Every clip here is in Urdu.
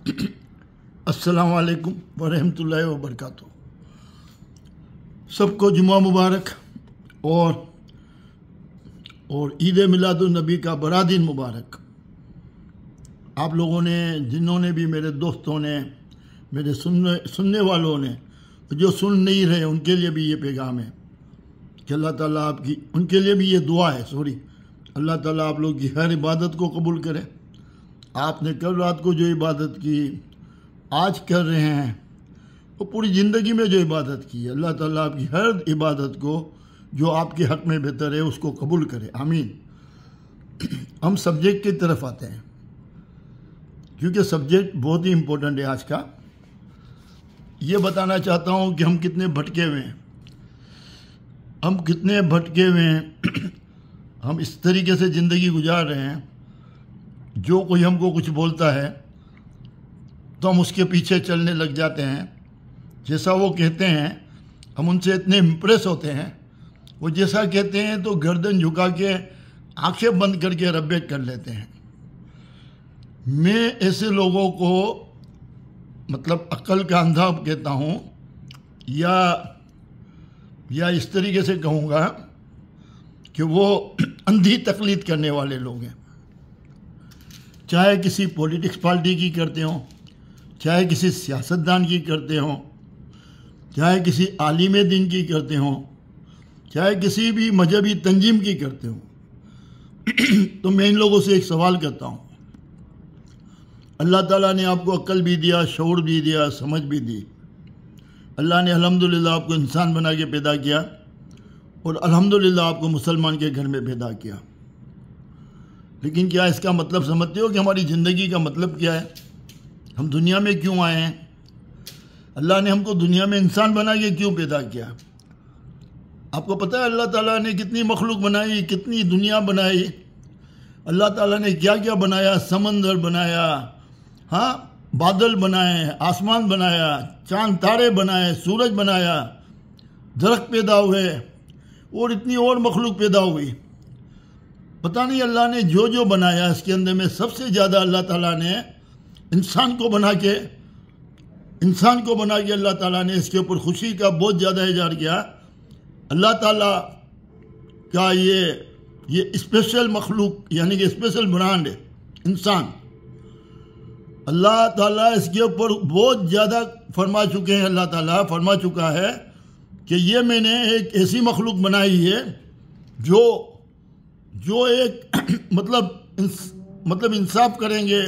السلام علیکم ورحمۃ اللہ وبرکاتہ۔ سب کو جمعہ مبارک اور عید میلاد النبی کا بڑا دن مبارک۔ آپ لوگوں نے، جنہوں نے بھی، میرے دوستوں نے، میرے سننے والوں نے، جو سن نہیں رہے ان کے لیے بھی یہ پیغام ہے کہ اللہ تعالیٰ آپ کی، ان کے لیے بھی یہ دعا ہے، اللہ تعالیٰ آپ لوگ کی ہر عبادت کو قبول کرے۔ آپ نے کل رات کو جو عبادت کی، آج کر رہے ہیں، وہ پوری زندگی میں جو عبادت کی ہے، اللہ تعالیٰ آپ کی ہر عبادت کو جو آپ کے حق میں بہتر ہے اس کو قبول کرے، آمین۔ ہم سبجیکٹ کی طرف آتے ہیں کیونکہ سبجیکٹ بہت ہی امپورٹنٹ ہے آج کا۔ یہ بتانا چاہتا ہوں کہ ہم کتنے بھٹکے ہوئے ہیں، ہم اس طریقے سے زندگی گزار رہے ہیں، جو کوئی ہم کو کچھ بولتا ہے تو ہم اس کے پیچھے چلنے لگ جاتے ہیں، جیسا وہ کہتے ہیں ہم ان سے اتنے امپریس ہوتے ہیں، وہ جیسا کہتے ہیں تو گردن جھکا کے آنکھیں بند کر کے ربے کر لیتے ہیں۔ میں ایسے لوگوں کو عقل کا اندھا کہتا ہوں، یا اس طریقے سے کہوں گا کہ وہ اندھی تقلید کرنے والے لوگ ہیں، چاہے کسی پولیٹکس پارٹی کی کرتے ہوں، چاہے کسی سیاستدان کی کرتے ہوں، چاہے کسی عالم دین کی کرتے ہوں، چاہے کسی بھی مذہبی تنظیم کی کرتے ہوں۔ تو میں ان لوگوں سے ایک سوال کرتا ہوں، اللہ تعالیٰ نے آپ کو عقل بھی دیا، شعور بھی دیا، سمجھ بھی دی، اللہ نے الحمدللہ آپ کو انسان بنا کے پیدا کیا، اور الحمدللہ آپ کو مسلمان کے گھر میں پیدا کیا، لیکن کیا اس کا مطلب سمجھتے ہو کہ ہماری زندگی کا مطلب کیا ہے؟ ہم دنیا میں کیوں آئے ہیں؟ اللہ نے ہم کو دنیا میں انسان بنا کے کیوں پیدا کیا؟ آپ کو پتہ ہے اللہ تعالیٰ نے کتنی مخلوق بنائی، کتنی دنیا بنائی؟ اللہ تعالیٰ نے کیا کیا بنایا؟ سمندر بنایا، بادل بنائے، آسمان بنایا، چاند تارے بنائے، سورج بنایا، درخت پیدا ہوئے، اور اتنی اور مخلوق پیدا ہوئی۔ پتہ نہیں اللہ نے جو بنایا اس کے اندر میں سب سے زیادہ اللہ تعالیٰ نے انسان کو بنا کے اللہ تعالیٰ نے اس کے اوپر خوشی کا بہت زیادہ اظہار کیا۔ اللہ تعالیٰ کا یہ اسپیشل مخلوق، یعنی کہ اسپیشل برانڈ ہے انسان۔ اللہ تعالیٰ اس کے اوپر بہت زیادہ فرما چکے ہیں، اللہ تعالیٰ فرما چکا ہے کہ یہ میں نے ایک ایسی مخلوق بنائی ہے جو ایک انصاف کریں گے،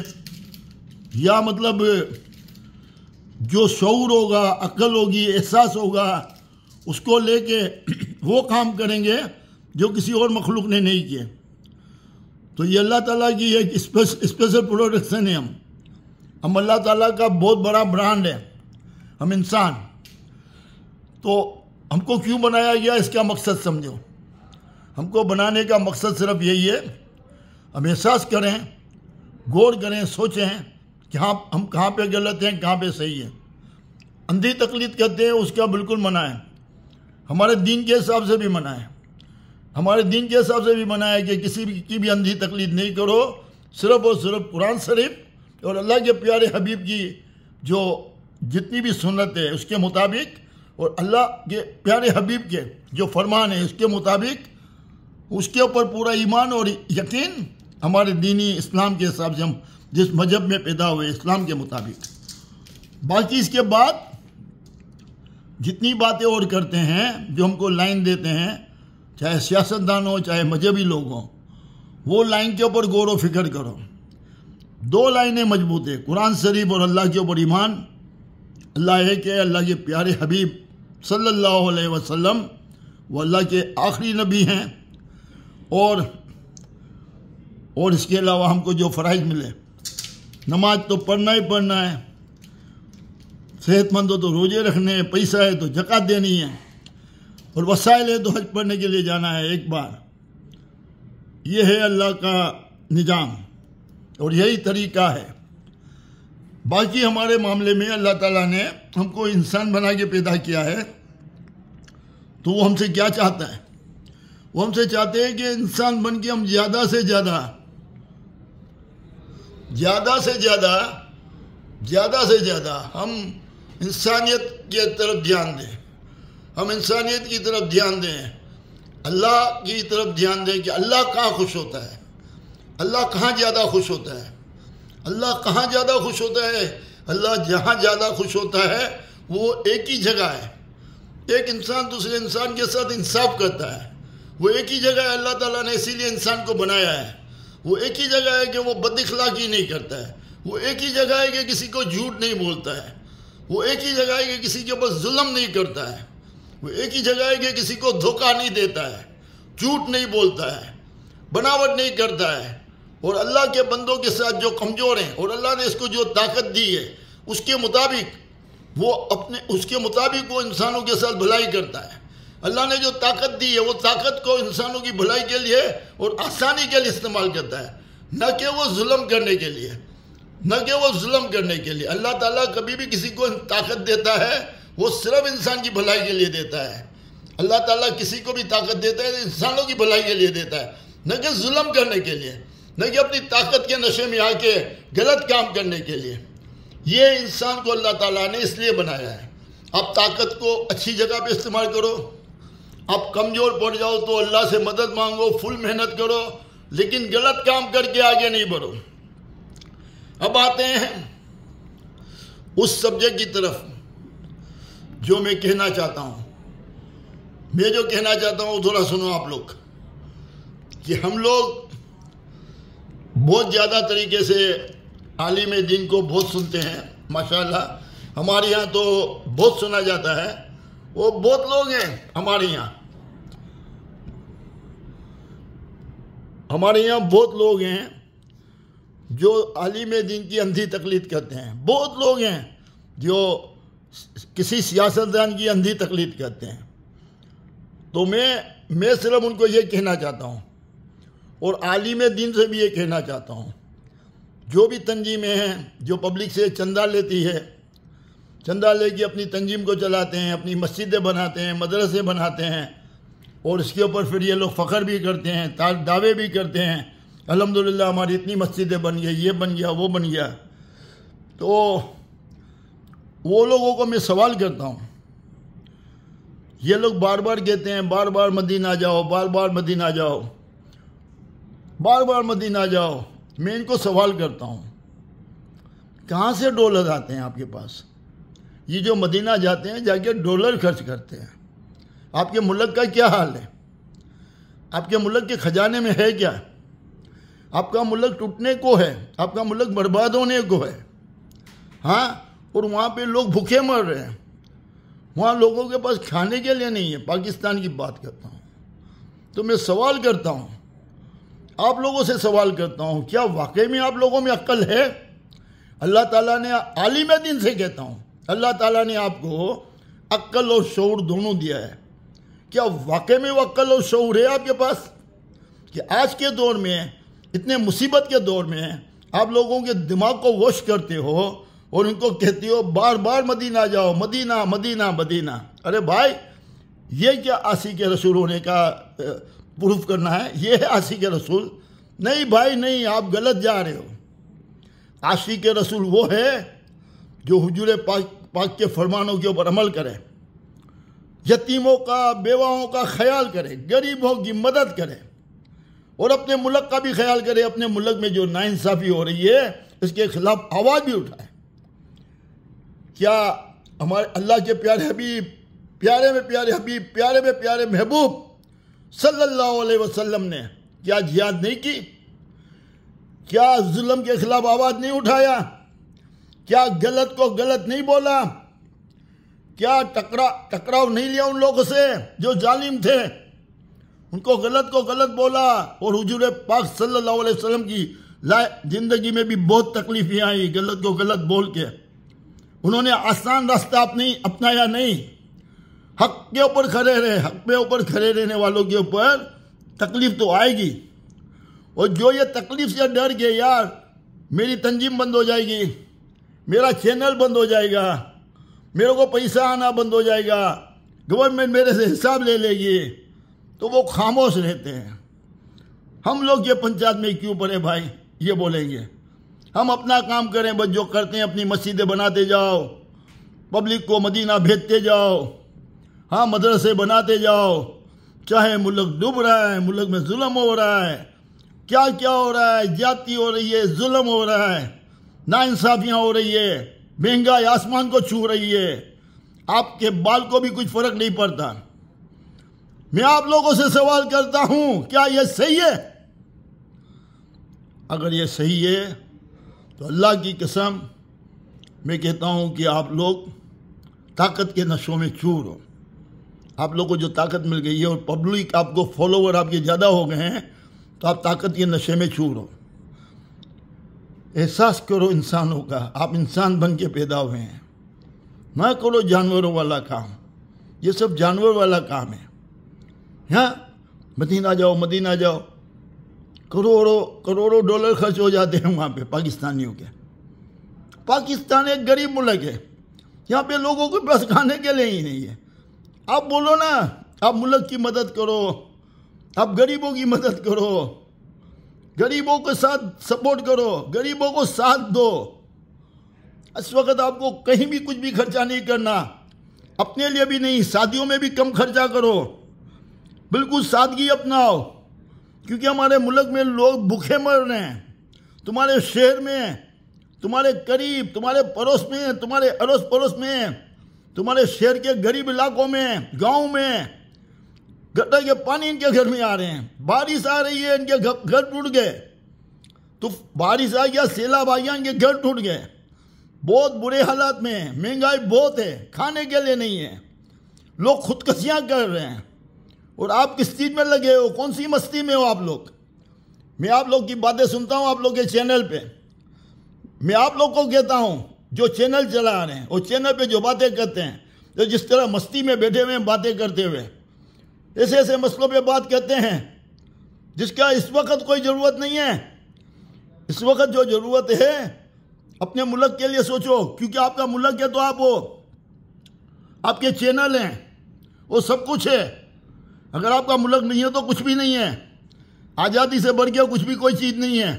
یا جو شعور ہوگا، عقل ہوگی، احساس ہوگا، اس کو لے کے وہ کام کریں گے جو کسی اور مخلوق نے نہیں کیے۔ تو یہ اللہ تعالیٰ کی ایک اسپیشل پروڈکشن ہے۔ ہم اللہ تعالیٰ کا بہت بڑا برانڈ ہے، ہم انسان۔ تو ہم کو کیوں بنایا گیا، اس کا مقصد سمجھو۔ ہم کو بنانے کا مقصد صرف یہی ہے، ہم احساس کریں، غور کریں، سوچیں کہ ہم کہاں پہ غلط ہیں، کہاں پہ صحیح ہیں۔ اندھی تقلید کرتے ہیں، اس کا بالکل منع ہے، ہمارے دین کے حساب سے بھی منع ہے۔ ہمارے دین کے حساب سے بھی منع ہے کہ کسی کی بھی اندھی تقلید نہیں کرو، صرف اور صرف قرآن شریف اور اللہ کے پیارے حبیب کی جو جتنی بھی سنت ہے اس کے مطابق، اور اللہ کے پیارے حبیب کے جو فرمان ہے اس کے مطابق، اس کے اوپر پورا ایمان اور یقین، ہمارے دینی اسلام کے حساب سے، ہم جس مذہب میں پیدا ہوئے اسلام کے مطابق۔ باقی اس کے بعد جتنی باتیں اور کرتے ہیں جو ہم کو لائن دیتے ہیں، چاہے سیاستدان ہو، چاہے مذہبی لوگ ہوں، وہ لائن کے اوپر غور و فکر کرو۔ دو لائنیں مضبوط ہیں، قرآن شریف اور اللہ کے اوپر ایمان۔ اللہ ایک ہے، اللہ کے پیارے حبیب صلی اللہ علیہ وسلم وہ اللہ کے آخری نبی ہیں، اور اس کے علاوہ ہم کو جو فرائض ملے، نماز تو پڑھنا ہی پڑھنا ہے، صحت مند ہو تو روزے رکھنے ہیں، پیسہ ہے تو زکوٰۃ دینی ہے، اور وسائل ہے تو حج پڑھنے کے لیے جانا ہے ایک بار۔ یہ ہے اللہ کا نظام اور یہی طریقہ ہے۔ باقی ہمارے معاملے میں اللہ تعالیٰ نے ہم کو انسان بنا کے پیدا کیا ہے، تو وہ ہم سے کیا چاہتا ہے؟ وہ ہم سے چاہتے ہیں کہ انسان بن کے ہم زیادہ سے زیادہ زیادہ سے زیادہ ہم انسانیت کی طرف دھیان دیں، ہم انسانیت کی طرف دھیان دیں، اللہ کی طرف دھیان دیں کہ اللہ کہاں خوش ہوتا ہے، اللہ کہاں زیادہ خوش ہوتا ہے، اللہ کہاں زیادہ خوش ہوتا ہے۔ اللہ جہاں زیادہ خوش ہوتا ہے وہ ایک ہی جگہ ہے۔ ایک انسان دوسرے انسان کے ساتھ انصاف کرتا ہے، وہ ایک ہی جگہ ہے۔ اللہ تعالیٰ نے اسی لیے انسان کو بنایا ہے۔ وہ ایک ہی جگہ ہے کہ وہ بد اخلاقی نہیں کرتا ہے، وہ ایک ہی جگہ ہے کہ کسی کو جھوٹ نہیں بولتا ہے، وہ ایک ہی جگہ ہے کہ کسی کے اوپر ظلم نہیں کرتا ہے، وہ ایک ہی جگہ ہے کہ کسی کو دھوکہ نہیں دیتا ہے، جھوٹ نہیں بولتا ہے، بناوٹ نہیں کرتا ہے۔ اور اللہ کے بندوں کے ساتھ جو کمزور ہیں اور اللہ نے اس کو جو طاقت دی ہے اس کے مطابق وہ انسانوں کے ساتھ بھلائی کرتا ہے۔ اللہ نے جو طاقت دی ہے وہ طاقت کو انسانوں کی بھلائی کے لیے اور آسانی کے لیے استعمال کرتا ہے، نہ کہ وہ ظلم کرنے کے لیے، نہ کہ وہ ظلم کرنے کے لیے۔ اللہ تعالیٰ کبھی بھی کسی کو طاقت دیتا ہے وہ صرف انسان کی بھلائی کے لیے دیتا ہے۔ اللہ تعالیٰ کسی کو بھی طاقت دیتا ہے انسانوں کی بھلائی کے لیے دیتا ہے، نہ کہ ظلم کرنے کے لیے، نہ کہ اپنی طاقت کے نشے میں آ کے غلط کام کرنے کے لیے۔ یہ انسان کو اللہ تعالیٰ نے اس لیے بنایا ہے۔ آپ طاقت کو اچھی جگہ پہ استعمال کرو، آپ کمزور پڑ جاؤ تو اللہ سے مدد مانگو، فل محنت کرو، لیکن غلط کام کر کے آگے نہیں بڑھو۔ اب آتے ہیں اس سبجیکٹ کی طرف جو میں کہنا چاہتا ہوں۔ میں جو کہنا چاہتا ہوں تھوڑا سنو آپ لوگ، کہ ہم لوگ بہت زیادہ طریقے سے عالم دین کو بہت سنتے ہیں، ماشاءاللہ ہمارے یہاں تو بہت سنا جاتا ہے۔ وہ بہت لوگ ہیں ہمارے یہاں بہت لوگ ہیں جو عالم دین کی اندھی تقلید کرتے ہیں، بہت لوگ ہیں جو کسی سیاستدان کی اندھی تقلید کرتے ہیں۔ تو میں صرف ان کو یہ کہنا چاہتا ہوں، اور عالم دین سے بھی یہ کہنا چاہتا ہوں، جو بھی تنظیمیں ہیں جو پبلک سے چندہ لیتی ہے، چندہ لے کے اپنی تنظیم کو چلاتے ہیں، اپنی مسجدیں بناتے ہیں، مدرسے بناتے ہیں، اور اس کے اوپر پھر یہ لوگ فخر بھی کرتے ہیں، دعوے بھی کرتے ہیں، الحمدللہ ہماری اتنی مسجدیں بن گئی، یہ بن گیا، وہ بن گیا۔ تو وہ لوگوں کو میں سوال کرتا ہوں، یہ لوگ بار بار کہتے ہیں بار بار مدینہ جاؤ، بار بار مدینہ جاؤ، بار بار مدینہ جاؤ۔ میں ان کو سوال کرتا ہوں، کہاں سے ڈالر آتے ہیں آپ کے پاس؟ یہ جو مدینہ جاتے ہیں جا کے ڈالر خرچ کرتے ہیں۔ آپ کے ملک کا کیا حال ہے؟ آپ کے ملک کے خزانے میں ہے کیا؟ آپ کا ملک ٹوٹنے کو ہے، آپ کا ملک برباد ہونے کو ہے، ہاں؟ اور وہاں پہ لوگ بھوکے مر رہے ہیں، وہاں لوگوں کے پاس کھانے کے لیے نہیں ہے۔ پاکستان کی بات کرتا ہوں تو میں سوال کرتا ہوں، آپ لوگوں سے سوال کرتا ہوں، کیا واقعی میں آپ لوگوں میں عقل ہے؟ اللہ تعالیٰ نے عالم دین سے کہتا ہوں، اللہ تعالیٰ نے آپ کو عقل اور شعور دونوں دیا ہے۔ کیا واقعی میں وہ عقل اور شعور ہے آپ کے پاس کہ آج کے دور میں، اتنے مصیبت کے دور میں، آپ لوگوں کے دماغ کو واش کرتے ہو اور ان کو کہتے ہو بار بار مدینہ جاؤ، مدینہ مدینہ مدینہ؟ ارے بھائی، یہ کیا عاشق رسول ہونے کا پروف کرنا ہے؟ یہ ہے عاشق رسول؟ نہیں بھائی نہیں، آپ غلط جا رہے ہو۔ عاشق رسول وہ ہے جو حضور پاک کے فرمانوں کے اوپر عمل کرے، یتیموں کا، بیواؤں کا خیال کرے، غریبوں کی مدد کرے، اور اپنے ملک کا بھی خیال کرے۔ اپنے ملک میں جو ناانصافی ہو رہی ہے اس کے خلاف آواز بھی اٹھائے۔ کیا ہمارے اللہ کے پیارے حبیب، پیارے میں پیارے حبیب، پیارے میں پیارے محبوب صلی اللہ علیہ وسلم نے کیا جہاد نہیں کی؟ کیا ظلم کے خلاف آواز نہیں اٹھایا؟ کیا غلط کو غلط نہیں بولا؟ کیا ٹکراؤ نہیں لیا ان لوگوں سے جو ظالم تھے؟ ان کو غلط بولا۔ اور حضور پاک صلی اللہ علیہ وسلم کی زندگی میں بھی بہت تکلیفیں آئی غلط کو غلط بول کے۔ انہوں نے آسان راستہ اپنایا نہیں، حق کے اوپر کھڑے رہے۔ حق پہ اوپر کھڑے رہنے والوں کے اوپر تکلیف تو آئے گی، اور جو یہ تکلیف سے ڈر گئے، یار میری تنظیم بند ہو جائے گی، میرا چینل بند ہو جائے گا، میرے کو پیسہ آنا بند ہو جائے گا، گورنمنٹ میرے سے حساب لے لے گی، تو وہ خاموش رہتے ہیں۔ ہم لوگ یہ پنچایت میں کیوں پڑے بھائی؟ یہ بولیں گے ہم اپنا کام کریں، بس جو کرتے ہیں اپنی مسجدیں بناتے جاؤ، پبلک کو مدینہ بھیجتے جاؤ، ہاں مدرسے بناتے جاؤ، چاہے ملک ڈوب رہا ہے، ملک میں ظلم ہو رہا ہے، کیا کیا ہو رہا ہے، زیادتی ہو رہی ہے، ظلم ہو رہا ہے، ناانصافیاں ہو رہی ہے، مہنگائی آسمان کو چھو رہی ہے، آپ کے بال کو بھی کچھ فرق نہیں پڑتا۔ میں آپ لوگوں سے سوال کرتا ہوں، کیا یہ صحیح ہے؟ اگر یہ صحیح ہے تو اللہ کی قسم میں کہتا ہوں کہ آپ لوگ طاقت کے نشوں میں چور ہو۔ آپ لوگ کو جو طاقت مل گئی ہے اور پبلک آپ کو فالوور آپ کے زیادہ ہو گئے ہیں تو آپ طاقت کے نشے میں چور ہو۔ احساس کرو انسانوں کا، آپ انسان بن کے پیدا ہوئے ہیں، نہ کرو جانوروں والا کام، یہ سب جانور والا کام ہے۔ ہاں مدینہ جاؤ، مدینہ جاؤ، کروڑوں ڈالر خرچ ہو جاتے ہیں وہاں پہ پاکستانیوں کے۔ پاکستان ایک غریب ملک ہے، یہاں پہ لوگوں کے پاس کھانے کے لیے ہی نہیں ہے۔ آپ بولو نا، آپ ملک کی مدد کرو، آپ غریبوں کی مدد کرو، غریبوں کے ساتھ سپورٹ کرو، غریبوں کو ساتھ دو۔ اس وقت آپ کو کہیں بھی کچھ بھی خرچہ نہیں کرنا، اپنے لیے بھی نہیں، شادیوں میں بھی کم خرچہ کرو، بالکل سادگی اپناؤ، کیونکہ ہمارے ملک میں لوگ بھوکے مر رہے ہیں۔ تمہارے شہر میں، تمہارے قریب، تمہارے پڑوس میں، تمہارے اڑوس پڑوس میں، تمہارے شہر کے غریب علاقوں میں، گاؤں میں گٹر کے پانی ان کے گھر میں آ رہے ہیں، بارش آ رہی ہے ان کے گھر ٹوٹ گئے، تو بارش آ گیا، سیلاب آ گیا، ان کے گھر ٹوٹ گئے، بہت برے حالات میں ہیں، مہنگائی بہت ہے، کھانے کے لیے نہیں ہے، لوگ خودکشیاں کر رہے ہیں، اور آپ کس چیز میں لگے ہو؟ کون سی مستی میں ہو آپ لوگ؟ میں آپ لوگ کی باتیں سنتا ہوں آپ لوگ کے چینل پہ، میں آپ لوگ کو کہتا ہوں جو چینل چلا رہے ہیں وہ چینل پہ جو باتیں کرتے ہیں، جو جس طرح مستی میں بیٹھے ہوئے ہیں باتیں کرتے ہوئے، ایسے ایسے مسئلوں پہ بات کرتے ہیں جس کا اس وقت کوئی ضرورت نہیں ہے۔ اس وقت جو ضرورت ہے اپنے ملک کے لیے سوچو، کیونکہ آپ کا ملک ہے تو آپ ہو، آپ کے چینل ہیں، وہ سب کچھ ہے۔ اگر آپ کا ملک نہیں ہے تو کچھ بھی نہیں ہے، آزادی سے بڑھ کے کچھ بھی کوئی چیز نہیں ہے۔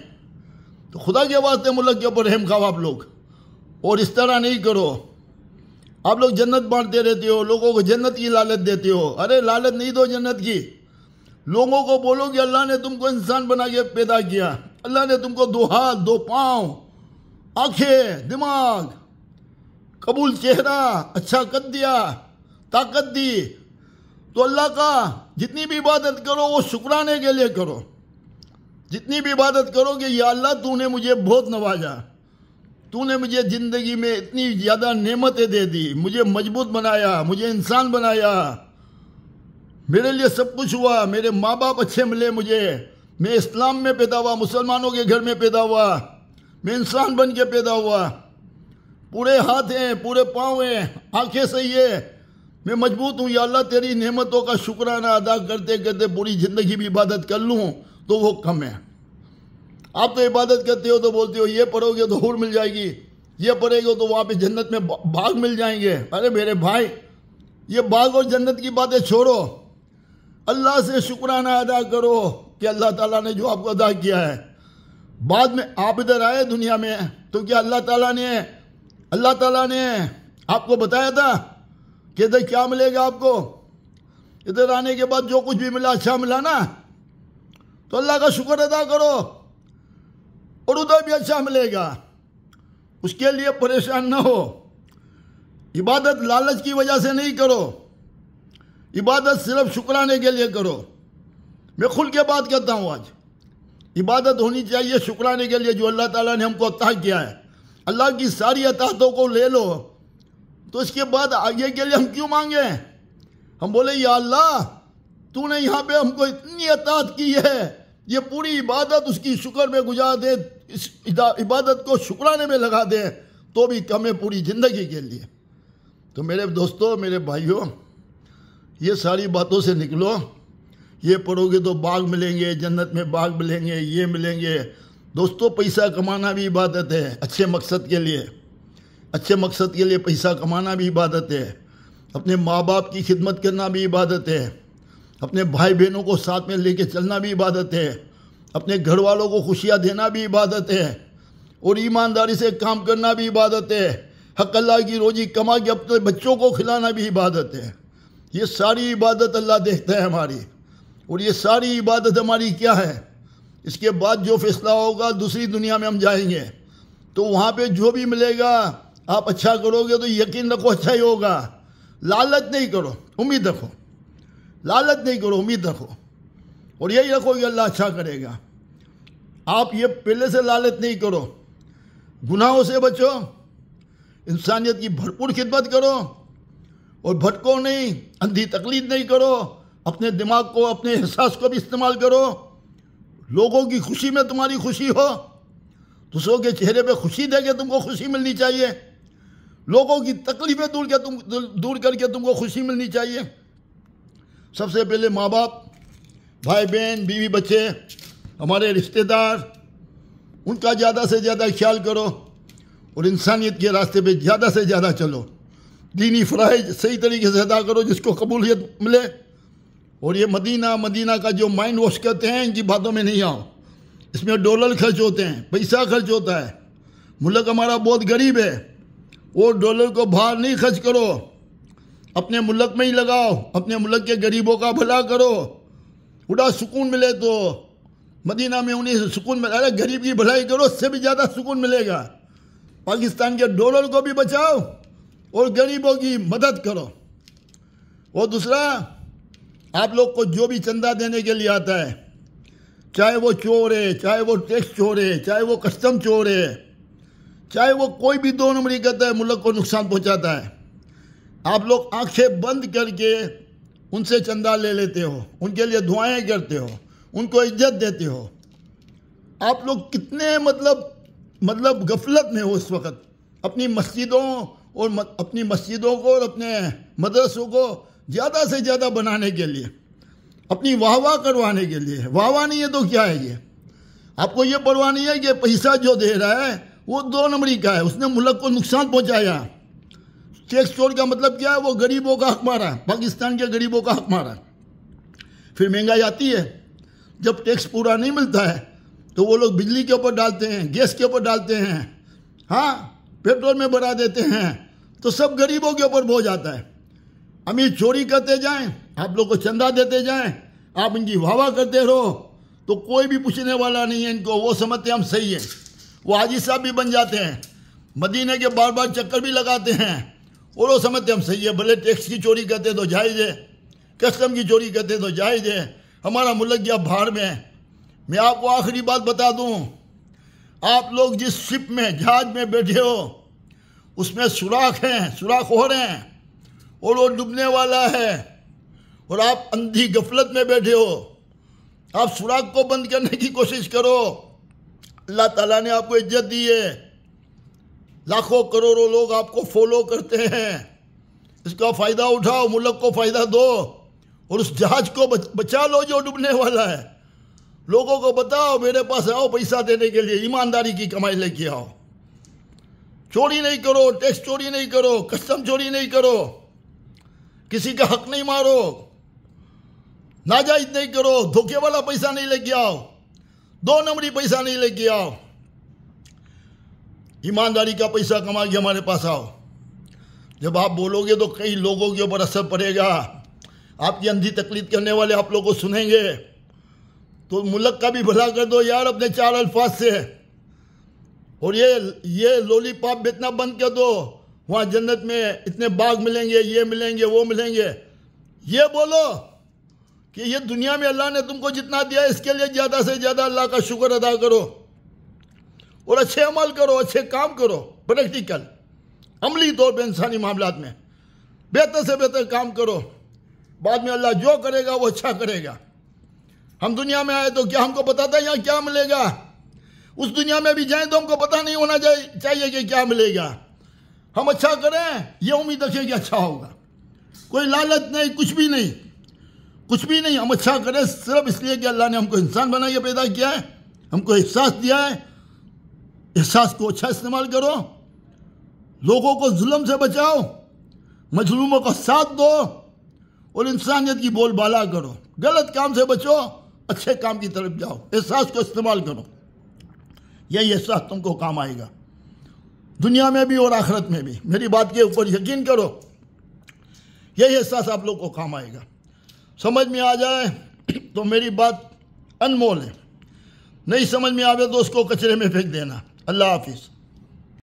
تو خدا کے واسطے ملک کے اوپر رحم کھاؤ آپ لوگ، اور اس طرح نہیں کرو۔ آپ لوگ جنت بانٹتے رہتے ہو، لوگوں کو جنت کی لالچ دیتے ہو۔ ارے لالچ نہیں دو جنت کی، لوگوں کو بولو کہ اللہ نے تم کو انسان بنا کے پیدا کیا، اللہ نے تم کو 2 ہاتھ 2 پاؤں، آنکھیں، دماغ، قبول چہرہ، اچھا قد دیا، طاقت دی، تو اللہ کا جتنی بھی عبادت کرو وہ شکرانے کے لیے کرو۔ جتنی بھی عبادت کرو کہ یا اللہ تو نے مجھے بہت نوازا، تو نے مجھے زندگی میں اتنی زیادہ نعمتیں دے دی، مجھے مضبوط بنایا، مجھے انسان بنایا، میرے لیے سب کچھ ہوا، میرے ماں باپ اچھے ملے مجھے، میں اسلام میں پیدا ہوا، مسلمانوں کے گھر میں پیدا ہوا، میں انسان بن کے پیدا ہوا، پورے ہاتھ ہیں، پورے پاؤں ہیں، آنکھیں صحیح ہے، میں مضبوط ہوں۔ یا اللہ تیری نعمتوں کا شکرانہ ادا کرتے کرتے پوری زندگی بھی عبادت کر لوں تو وہ کم ہے۔ آپ تو عبادت کرتے ہو تو بولتے ہو یہ پڑھو گے تو حور مل جائے گی، یہ پڑھے گے تو وہاں پہ جنت میں باغ مل جائیں گے۔ ارے میرے بھائی، یہ باغ اور جنت کی باتیں چھوڑو، اللہ سے شکرانہ ادا کرو کہ اللہ تعالیٰ نے جو آپ کو ادا کیا ہے۔ بعد میں آپ ادھر آئے دنیا میں تو کیا اللہ تعالیٰ نے آپ کو بتایا تھا کہ ادھر کیا ملے گا آپ کو؟ ادھر آنے کے بعد جو کچھ بھی ملا اچھا ملا نا، تو اللہ کا شکر ادا کرو، اور ادھر بھی اچھا ملے گا، اس کے لیے پریشان نہ ہو۔ عبادت لالچ کی وجہ سے نہیں کرو، عبادت صرف شکرانے کے لیے کرو۔ میں کھل کے بات کرتا ہوں، آج عبادت ہونی چاہیے شکرانے کے لیے جو اللہ تعالیٰ نے ہم کو عطا کیا ہے۔ اللہ کی ساری عطاؤں کو لے لو تو اس کے بعد آگے کے لیے ہم کیوں مانگیں؟ ہم بولے یا اللہ تو نے یہاں پہ ہم کو اتنی عطات کی ہے، یہ پوری عبادت اس کی شکر میں گزار دے، اس عبادت کو شکرانے میں لگا دے تو بھی کم ہے پوری زندگی کے لیے۔ تو میرے دوستو، میرے بھائیوں، یہ ساری باتوں سے نکلو۔ یہ پڑھو گے تو باغ ملیں گے، جنت میں باغ ملیں گے، یہ ملیں گے۔ دوستو پیسہ کمانا بھی عبادت ہے، اچھے مقصد کے لیے پیسہ کمانا بھی عبادت ہے، اپنے ماں باپ کی خدمت کرنا بھی عبادت ہے، اپنے بھائی بہنوں کو ساتھ میں لے کے چلنا بھی عبادت ہے، اپنے گھر والوں کو خوشیاں دینا بھی عبادت ہے، اور ایمانداری سے کام کرنا بھی عبادت ہے، حق اللہ کی روزی کما کے اپنے بچوں کو کھلانا بھی عبادت ہے۔ یہ ساری عبادت اللہ دیکھتا ہے ہماری، اور یہ ساری عبادت ہماری کیا ہے؟ اس کے بعد جو فیصلہ ہوگا، دوسری دنیا میں ہم جائیں گے تو وہاں پہ جو بھی ملے گا، آپ اچھا کرو گے تو یقین رکھو اچھا ہی ہوگا۔ لالچ نہیں کرو، امید رکھو۔ لالچ نہیں کرو، امید رکھو، اور یہی رکھو کہ اللہ اچھا کرے گا۔ آپ یہ پہلے سے لالچ نہیں کرو، گناہوں سے بچو، انسانیت کی بھرپور خدمت کرو، اور بھٹکو نہیں، اندھی تقلید نہیں کرو، اپنے دماغ کو، اپنے احساس کو بھی استعمال کرو۔ لوگوں کی خوشی میں تمہاری خوشی ہو، دوسروں کے چہرے پہ خوشی دے کے تم کو خوشی ملنی چاہیے، لوگوں کی تکلیفیں دور کر کے تم کو خوشی ملنی چاہیے۔ سب سے پہلے ماں باپ، بھائی بہن، بیوی بچے، ہمارے رشتہ دار، ان کا زیادہ سے زیادہ خیال کرو، اور انسانیت کے راستے پہ زیادہ سے زیادہ چلو۔ دینی فرائض صحیح طریقے سے ادا کرو جس کو قبولیت ملے۔ اور یہ مدینہ کا جو مائنڈ واش کرتے ہیں، ان کی باتوں میں نہیں آؤ۔ اس میں ڈالر خرچ ہوتے ہیں، پیسہ خرچ ہوتا ہے۔ ملک ہمارا بہت غریب ہے، اور ڈالر کو باہر نہیں خرچ کرو، اپنے ملک میں ہی لگاؤ، اپنے ملک کے غریبوں کا بھلا کرو۔ بڑا سکون ملے تو مدینہ میں انہیں سکون ملے، ارے غریب کی بھلائی کرو، اس سے بھی زیادہ سکون ملے گا۔ پاکستان کے ڈالر کو بھی بچاؤ اور غریبوں کی مدد کرو۔ اور دوسرا، آپ لوگ کو جو بھی چندہ دینے کے لیے آتا ہے، چاہے وہ چور ہے، چاہے وہ ٹیکس چور ہے، چاہے وہ کسٹم چور ہے، چاہے وہ کوئی بھی دو نمبری کرتا ہے، ملک کو نقصان پہنچاتا ہے، آپ لوگ آنکھیں بند کر کے ان سے چندہ لے لیتے ہو، ان کے لیے دعائیں کرتے ہو، ان کو عزت دیتے ہو۔ آپ لوگ کتنے مطلب غفلت میں ہو اس وقت، اپنی مسجدوں کو اور اپنے مدرسوں کو زیادہ سے زیادہ بنانے کے لیے، اپنی واہ واہ کروانے کے لیے۔ واہ واہ نہیں ہے تو کیا ہے؟ یہ آپ کو یہ پرواہ نہیں ہے کہ پیسہ جو دے رہا ہے وہ دو نمبری کا ہے، اس نے ملک کو نقصان پہنچایا۔ ٹیکس چور کا مطلب کیا ہے؟ وہ غریبوں کا حق مارا، پاکستان کے غریبوں کا حق مارا۔ پھر مہنگائی آتی ہے، جب ٹیکس پورا نہیں ملتا ہے تو وہ لوگ بجلی کے اوپر ڈالتے ہیں، گیس کے اوپر ڈالتے ہیں، ہاں پیٹرول میں بڑھا دیتے ہیں، تو سب غریبوں کے اوپر بوجھ آتا ہے۔ امیر چوری کرتے جائیں، آپ لوگ کو چندہ دیتے جائیں، آپ ان کی واہ واہ کرتے رہو تو کوئی بھی پوچھنے والا نہیں ہے ان کو، وہ سمجھتے ہیں ہم صحیح ہیں۔ وہ حاجی صاحب بھی بن جاتے ہیں، مدینے کے بار بار چکر بھی لگاتے ہیں، اور وہ سمجھتے ہیں ہم صحیح ہے، بھلے ٹیکس کی چوری کرتے تو جائز ہے، کسٹم کی چوری کرتے تو جائز ہے، ہمارا ملک گیا بھاڑ میں۔ میں آپ کو آخری بات بتا دوں، آپ لوگ جس شپ میں، جہاز میں بیٹھے ہو، اس میں سوراخ ہو رہے ہیں اور وہ ڈوبنے والا ہے، اور آپ اندھی غفلت میں بیٹھے ہو۔ آپ سوراخ کو بند کرنے کی کوشش کرو۔ اللہ تعالیٰ نے آپ کو عزت دی ہے، لاکھوں کروڑوں لوگ آپ کو فالو کرتے ہیں، اس کا فائدہ اٹھاؤ، ملک کو فائدہ دو، اور اس جہاز کو بچا لو جو ڈوبنے والا ہے۔ لوگوں کو بتاؤ میرے پاس آؤ پیسہ دینے کے لیے، ایمانداری کی کمائی لے کے آؤ، چوری نہیں کرو، ٹیکس چوری نہیں کرو، کسٹم چوری نہیں کرو، کسی کا حق نہیں مارو، ناجائز نہیں کرو، دھوکے والا پیسہ نہیں لے کے آؤ، دو نمبری پیسہ نہیں لے کے آؤ، ایمانداری کا پیسہ کما کے ہمارے پاس آؤ۔ جب آپ بولو گے تو کئی لوگوں کے اوپر اثر پڑے گا، آپ کی اندھی تقلید کرنے والے آپ لوگوں کو سنیں گے، تو ملک کا بھی بھلا کر دو یار اپنے چار الفاظ سے، اور یہ لولی پاپ بیچنا بند کر دو، وہاں جنت میں اتنے باغ ملیں گے، یہ ملیں گے، وہ ملیں گے۔ یہ بولو کہ یہ دنیا میں اللہ نے تم کو جتنا دیا ہے اس کے لیے زیادہ سے زیادہ اللہ کا شکر ادا کرو، اور اچھے عمل کرو، اچھے کام کرو، پریکٹیکل عملی طور پہ انسانی معاملات میں بہتر سے بہتر کام کرو، بعد میں اللہ جو کرے گا وہ اچھا کرے گا۔ ہم دنیا میں آئے تو کیا ہم کو پتا تھا یہاں کیا ملے گا؟ اس دنیا میں بھی جائیں تو ہم کو پتا نہیں ہونا چاہیے کہ کیا ملے گا۔ ہم اچھا کریں، یہ امید رکھیں کہ اچھا ہوگا، کوئی لالچ نہیں، کچھ بھی نہیں، ہم اچھا کریں صرف اس لیے کہ اللہ نے ہم کو انسان بنا کے پیدا کیا ہے، ہم کو احساس دیا ہے، احساس کو اچھا استعمال کرو، لوگوں کو ظلم سے بچاؤ، مظلوموں کا ساتھ دو، اور انسانیت کی بول بالا کرو، غلط کام سے بچو، اچھے کام کی طرف جاؤ، احساس کو استعمال کرو۔ یہی احساس تم کو کام آئے گا، دنیا میں بھی اور آخرت میں بھی۔ میری بات کے اوپر یقین کرو، یہی احساس آپ لوگ کو کام آئے گا۔ سمجھ میں آ جائے تو میری بات انمول ہے، نہیں سمجھ میں آوے تو اس کو کچرے میں پھینک دینا۔ اللہ حافظ۔